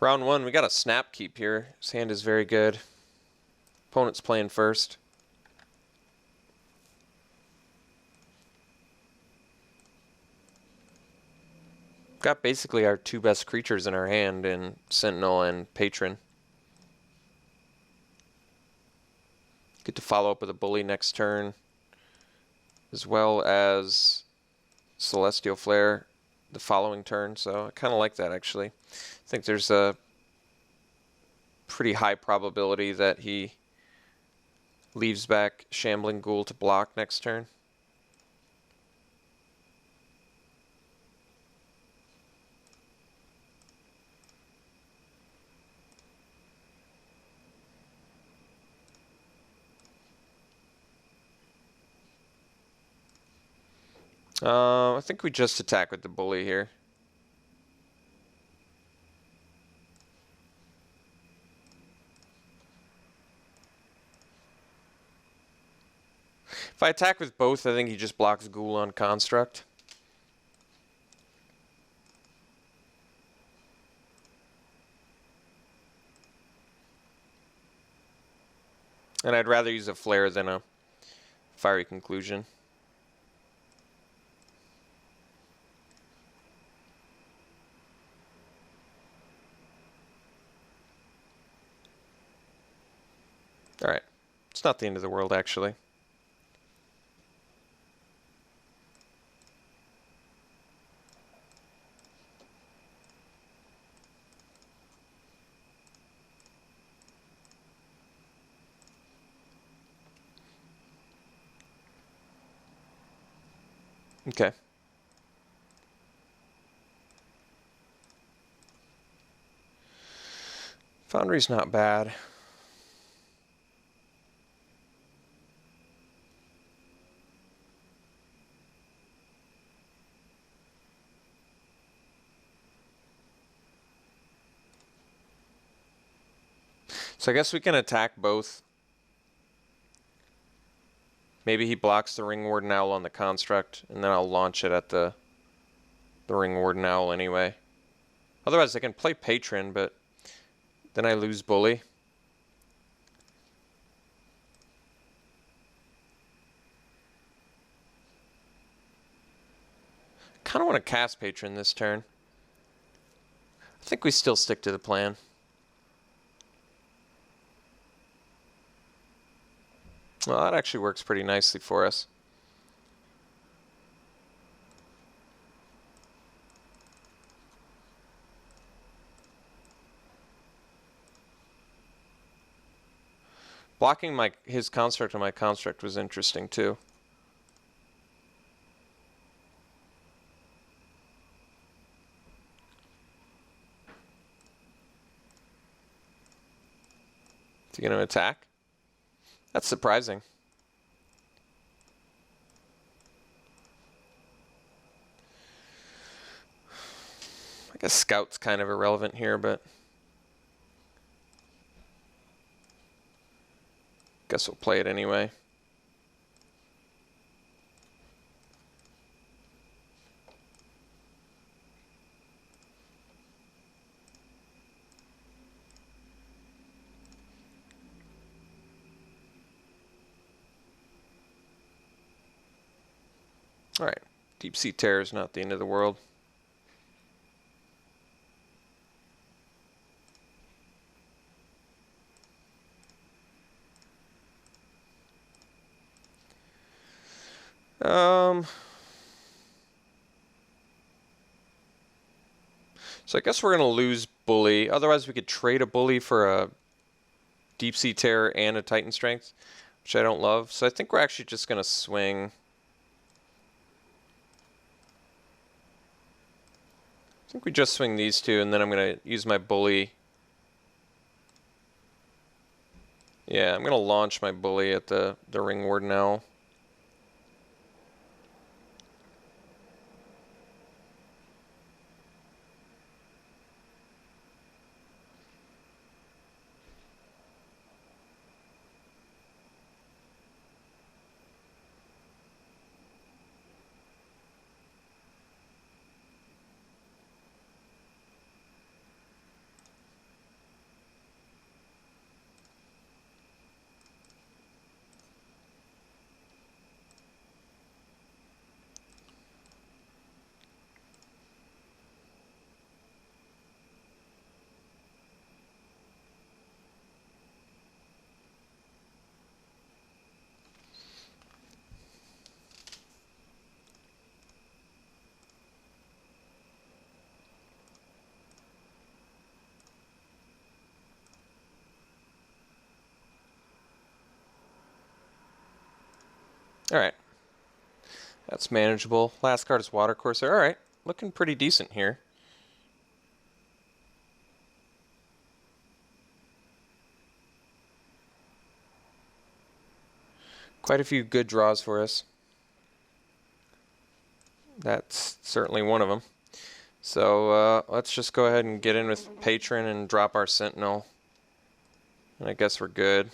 Round one, we got a snap keep here. His hand is very good. Opponent's playing first. Got basically our two best creatures in our hand in Sentinel and Patron. Get to follow up with a Bully next turn, as well as Celestial Flare the following turn, so I kind of like that actually. I think there's a pretty high probability that he leaves back Shambling Ghoul to block next turn. I think we just attack with the Bully here. If I attack with both, I think he just blocks Ghoul on Construct. And I'd rather use a Flare than a Fiery Conclusion. Alright, it's not the end of the world actually. Okay. Foundry's not bad. So I guess we can attack both. Maybe he blocks the Ring Warden Owl on the Construct, and then I'll launch it at the Ring Warden Owl anyway. Otherwise I can play Patron, but then I lose Bully. Kind of want to cast Patron this turn. I think we still stick to the plan. Well, that actually works pretty nicely for us. Blocking his construct on my construct was interesting too. Is he going to attack? That's surprising. I guess Scout's kind of irrelevant here, but guess we'll play it anyway. All right, Deep Sea Terror is not the end of the world. So I guess we're going to lose Bully. Otherwise, we could trade a Bully for a Deep Sea Terror and a Titan Strength, which I don't love. So I think we're actually just going to swing. I think we just swing these two, and then I'm going to use my Bully. Yeah, I'm going to launch my Bully at the Ring Warden Owl. Alright. That's manageable. Last card is Watercourser. Alright. Looking pretty decent here. Quite a few good draws for us. That's certainly one of them. So let's just go ahead and get in with Patron and drop our Sentinel. And I guess we're good.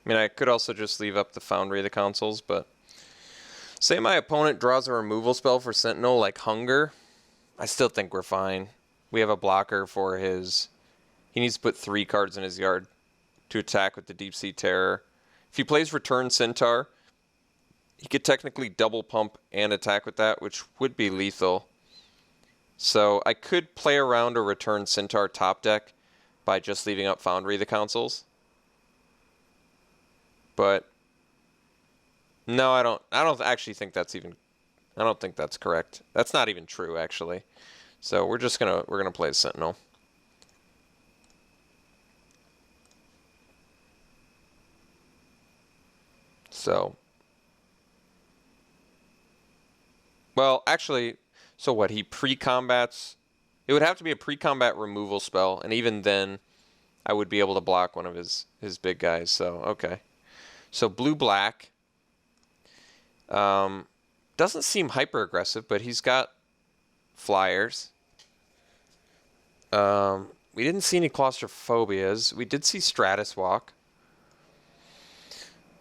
I mean, I could also just leave up the Foundry of the Consuls, but say my opponent draws a removal spell for Sentinel like Hunger, I still think we're fine. We have a blocker for his... He needs to put 3 cards in his yard to attack with the Deep Sea Terror. If he plays Return Centaur, he could technically double pump and attack with that, which would be lethal. So I could play around a Return Centaur top deck by just leaving up Foundry of the Consuls. But no, I don't actually think that's even... I don't think that's correct. That's not even true, actually. So we're gonna play Sentinel. So, well, actually, so what? He pre-combats. It would have to be a pre-combat removal spell, and even then, I would be able to block one of his big guys. So okay. So blue-black doesn't seem hyper aggressive, but he's got flyers. We didn't see any claustrophobias. We did see Stratus Walk.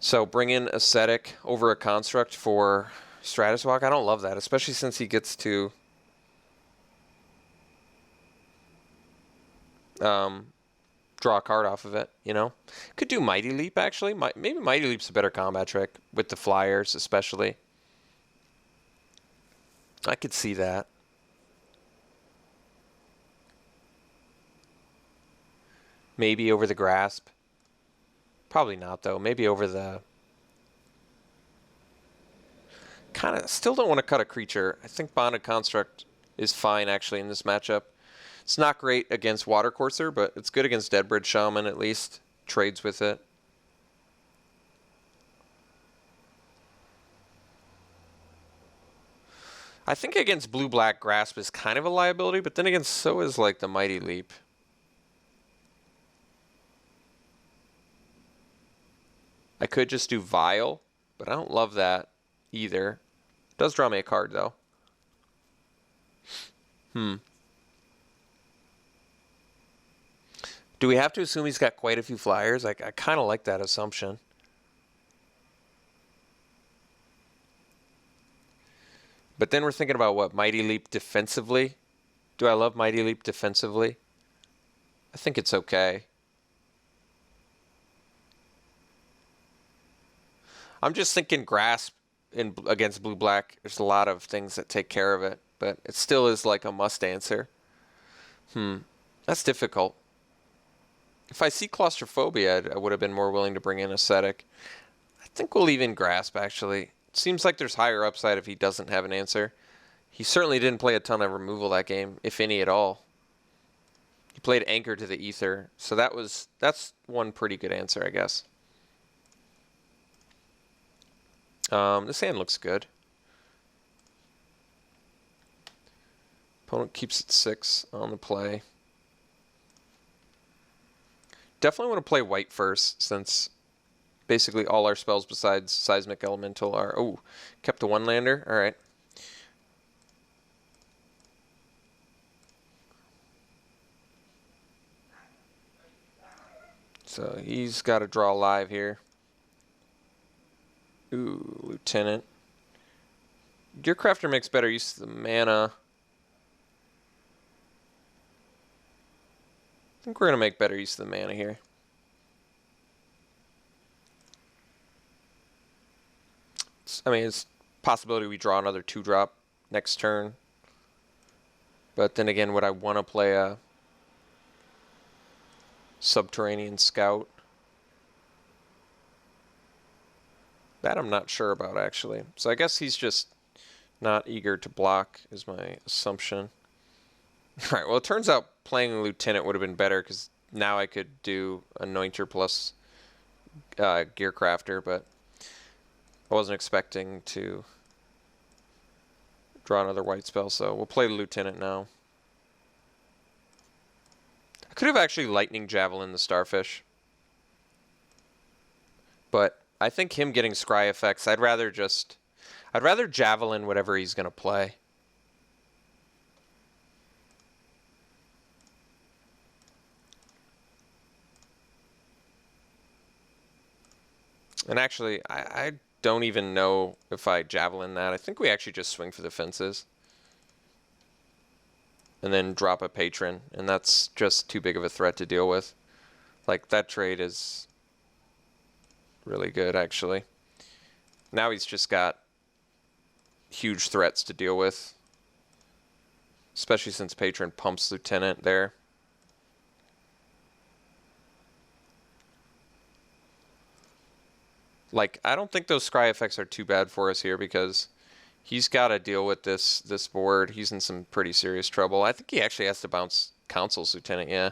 So bring in Ascetic over a Construct for Stratus Walk. I don't love that, especially since he gets to draw a card off of it, you know? Could do Mighty Leap, actually. Maybe Mighty Leap's a better combat trick, with the flyers especially. I could see that. Maybe over the Grasp. Probably not, though. Maybe over the... Kind of still don't want to cut a creature. I think Bonded Construct is fine, actually, in this matchup. It's not great against Watercourser, but it's good against Deadbridge Shaman, at least. Trades with it. I think against blue-black, Grasp is kind of a liability, but then again, so is, like, the Mighty Leap. I could just do Vile, but I don't love that either. Does draw me a card, though. Do we have to assume he's got quite a few flyers? I kind of like that assumption. But then we're thinking about what? Mighty Leap defensively? Do I love Mighty Leap defensively? I think it's okay. I'm just thinking Grasp against blue-black. There's a lot of things that take care of it, but it still is like a must answer. That's difficult. If I see Claustrophobia, I would have been more willing to bring in Ascetic. I think we'll leave in Grasp, actually. It seems like there's higher upside if he doesn't have an answer. He certainly didn't play a ton of removal that game, if any at all. He played Anchor to the Ether, so that's one pretty good answer, I guess. This hand looks good. Opponent keeps it 6 on the play. Definitely want to play white first, since basically all our spells besides Seismic Elemental are... Oh, kept a one-lander? Alright. So he's got to draw live here. Ooh, Lieutenant. Gearcrafter makes better use of the mana. I think we're going to make better use of the mana here. I mean, it's a possibility we draw another 2-drop next turn. But then again, would I want to play a Subterranean Scout? That I'm not sure about, actually. So I guess he's just not eager to block, is my assumption. All right, well, it turns out playing Lieutenant would have been better, because now I could do Anointer plus Gearcrafter, but I wasn't expecting to draw another white spell, so we'll play the Lieutenant now. I could have actually Lightning Javelin the Starfish, but I think him getting scry effects, I'd rather Javelin whatever he's going to play. And actually, I don't even know if I Javelin that. I think we actually just swing for the fences. And then drop a Patron, and that's just too big of a threat to deal with. Like, that trade is really good, actually. Now he's just got huge threats to deal with. Especially since Patron pumps Lieutenant there. Like, I don't think those scry effects are too bad for us here because he's got to deal with this board. He's in some pretty serious trouble. I think he actually has to bounce Council's Lieutenant. Yeah,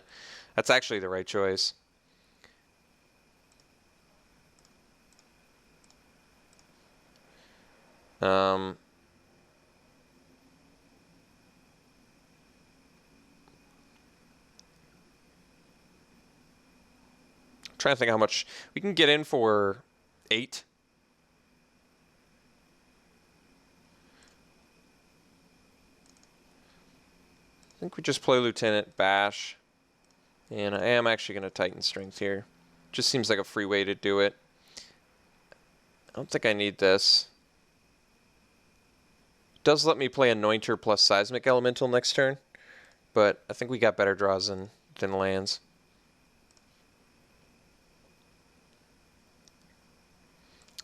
that's actually the right choice. I'm trying to think how much we can get in for 8. I think we just play Lieutenant, bash, and I am actually going to Titan Strength here. Just seems like a free way to do it. I don't think I need this. It does let me play Anointer plus Seismic Elemental next turn, but I think we got better draws than lands.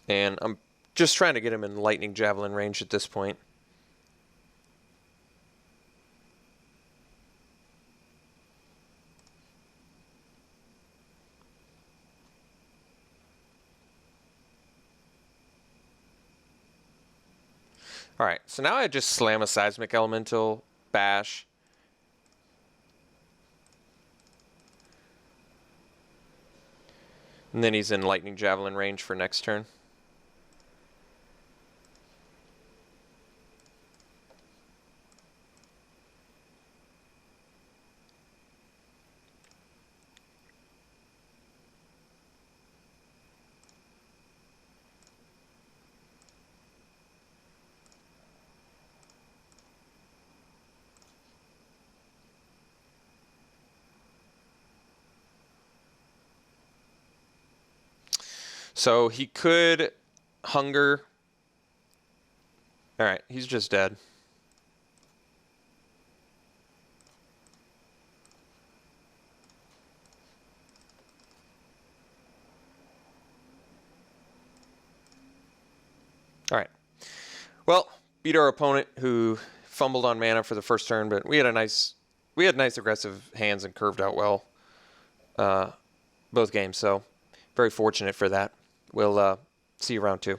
And I'm just trying to get him in Lightning Javelin range at this point. Alright, so now I just slam a Seismic Elemental, bash. And then he's in Lightning Javelin range for next turn. So he could hunger. Alright, he's just dead. Alright. Well, beat our opponent who fumbled on mana for the first turn, but we had nice aggressive hands and curved out well both games, so very fortunate for that. We'll see you round 2.